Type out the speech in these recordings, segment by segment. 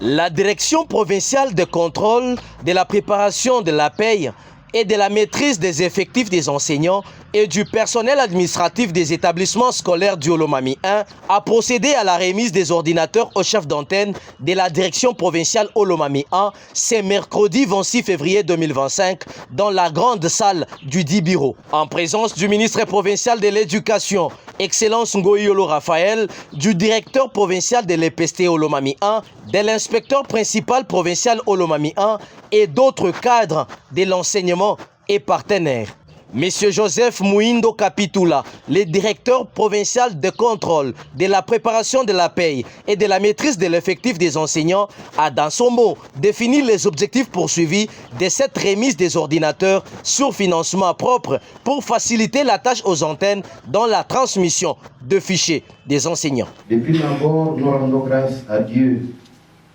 La direction provinciale de contrôle de la préparation de la paye et de la maîtrise des effectifs des enseignants et du personnel administratif des établissements scolaires du Olomami 1 a procédé à la remise des ordinateurs au chef d'antenne de la direction provinciale Olomami 1 ce mercredi 26 février 2025 dans la grande salle du dit bureau. En présence du ministre provincial de l'Éducation, Excellence Ngoyolo Raphaël, du directeur provincial de l'EPST Olomami 1, de l'inspecteur principal provincial Olomami 1 et d'autres cadres de l'enseignement et partenaires. Monsieur Joseph Mouindo Capitula, le directeur provincial de contrôle de la préparation de la paye et de la maîtrise de l'effectif des enseignants, a dans son mot défini les objectifs poursuivis de cette remise des ordinateurs sur financement propre pour faciliter la tâche aux antennes dans la transmission de fichiers des enseignants. Depuis d'abord, nous rendons grâce à Dieu,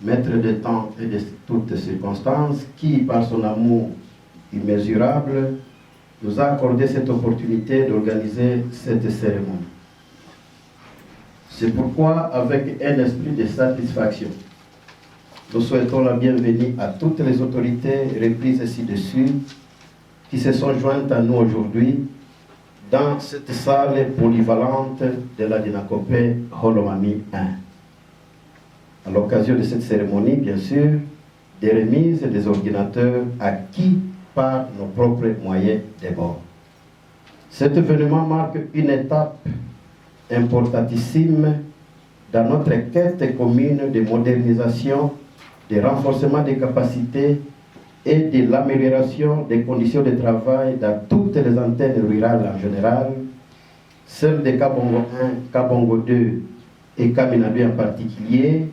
maître de temps et de toutes circonstances, qui, par son amour immesurable, nous a accordé cette opportunité d'organiser cette cérémonie. C'est pourquoi, avec un esprit de satisfaction, nous souhaitons la bienvenue à toutes les autorités reprises ci-dessus qui se sont jointes à nous aujourd'hui dans cette salle polyvalente de la Dinakopé Olomami 1. À l'occasion de cette cérémonie, bien sûr, des remises des ordinateurs acquis par nos propres moyens de bord. Cet événement marque une étape importantissime dans notre quête commune de modernisation, de renforcement des capacités et de l'amélioration des conditions de travail dans toutes les antennes rurales en général, celles de Kabongo 1, Kabongo 2 et Kamina 2 en particulier,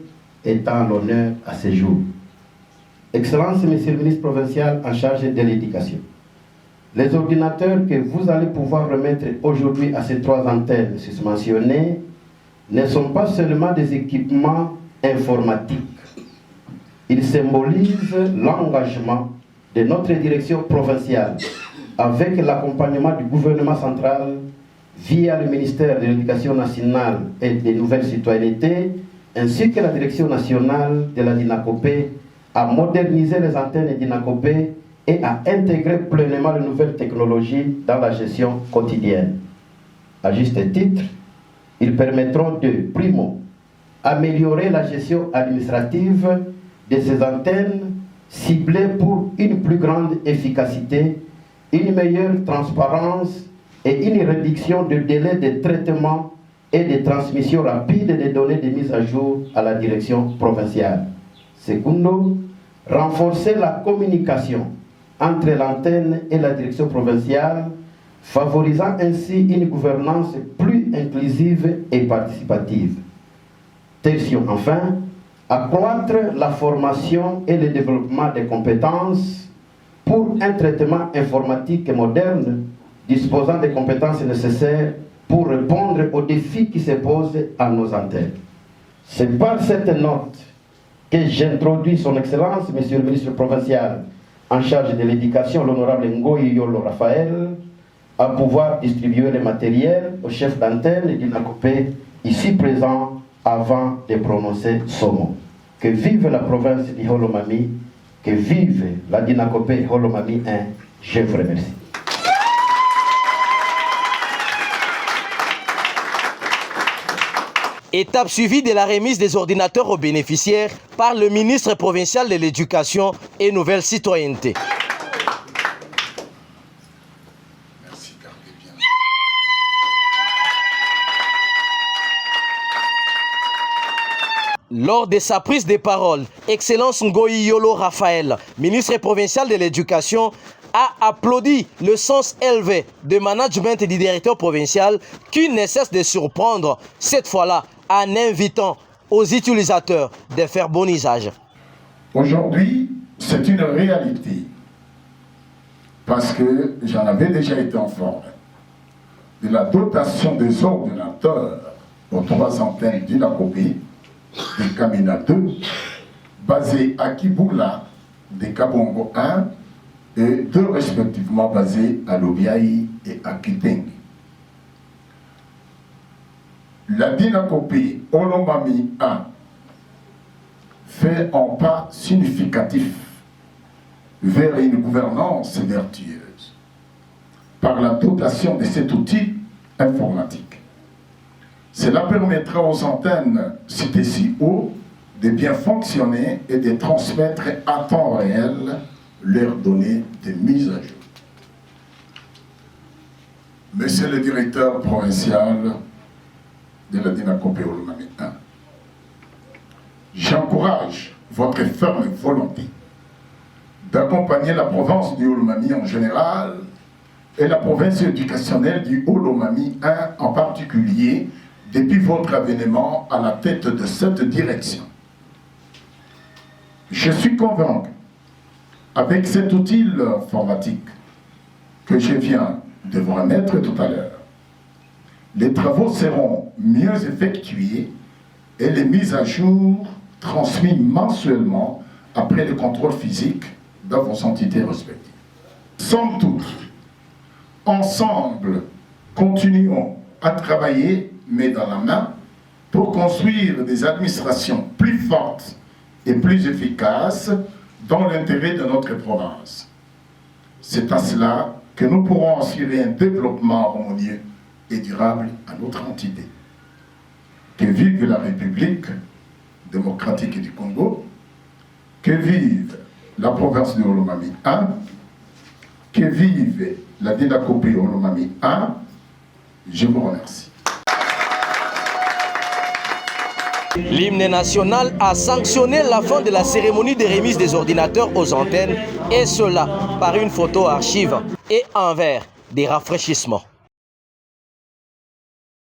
étant l'honneur à ce jour. Excellence, Monsieur le ministre provincial en charge de l'éducation, les ordinateurs que vous allez pouvoir remettre aujourd'hui à ces 3 antennes susmentionnées ne sont pas seulement des équipements informatiques. Ils symbolisent l'engagement de notre direction provinciale avec l'accompagnement du gouvernement central via le ministère de l'Éducation nationale et des nouvelles citoyennetés ainsi que la direction nationale de la Dinakopé à moderniser les antennes Dinakopé et à intégrer pleinement les nouvelles technologies dans la gestion quotidienne. À juste titre, ils permettront de, primo, améliorer la gestion administrative de ces antennes ciblées pour une plus grande efficacité, une meilleure transparence et une réduction de délai de traitement et de transmission rapide des données de mise à jour à la direction provinciale. Secondo, renforcer la communication entre l'antenne et la direction provinciale, favorisant ainsi une gouvernance plus inclusive et participative. Tertio, enfin, accroître la formation et le développement des compétences pour un traitement informatique moderne disposant des compétences nécessaires pour répondre aux défis qui se posent à nos antennes. C'est par cette note que j'introduis son Excellence, Monsieur le ministre provincial en charge de l'éducation, l'honorable Ngoyolo Raphaël, à pouvoir distribuer le matériel au chef d'antenne Dinakopé ici présent avant de prononcer son mot. Que vive la province du Olomami, que vive la Dinakopé Olomami 1, je vous remercie. Étape suivie de la remise des ordinateurs aux bénéficiaires par le ministre provincial de l'Éducation et Nouvelle Citoyenneté. Merci, gardez bien. Lors de sa prise de parole, Excellence Ngoyolo Raphaël, ministre provincial de l'Éducation, a applaudi le sens élevé de management du directeur provincial qui ne cesse de surprendre, cette fois-là, en invitant aux utilisateurs de faire bon usage. Aujourd'hui, c'est une réalité, parce que j'en avais déjà été informé de la dotation des ordinateurs aux 3 antennes Dinakopé, de Kamina 2, basées à Kiboula, de Kabongo 1, et 2 respectivement basées à Lobiaï et à Kiteng. La Dinakopé Olomami 1 fait un pas significatif vers une gouvernance vertueuse par la dotation de cet outil informatique. Cela permettra aux antennes citées ci haut de bien fonctionner et de transmettre à temps réel leurs données de mise à jour. Monsieur le directeur provincial de la Dinakopé Olomami 1, j'encourage votre ferme volonté d'accompagner la province du Olomami en général et la province éducationnelle du Olomami 1 en particulier depuis votre avènement à la tête de cette direction. Je suis convaincu, avec cet outil informatique que je viens de vous remettre tout à l'heure, les travaux seront mieux effectués et les mises à jour transmises mensuellement après le contrôle physique dans vos entités respectives. Somme toute, ensemble, continuons à travailler main dans la main pour construire des administrations plus fortes et plus efficaces dans l'intérêt de notre province. C'est à cela que nous pourrons assurer un développement harmonieux et durable à notre entité. Que vive la République démocratique du Congo, que vive la province de Olomami 1, que vive la Dinakopé Olomami 1, je vous remercie. L'hymne national a sanctionné la fin de la cérémonie de remise des ordinateurs aux antennes, et cela par une photo archive et un verre des rafraîchissements.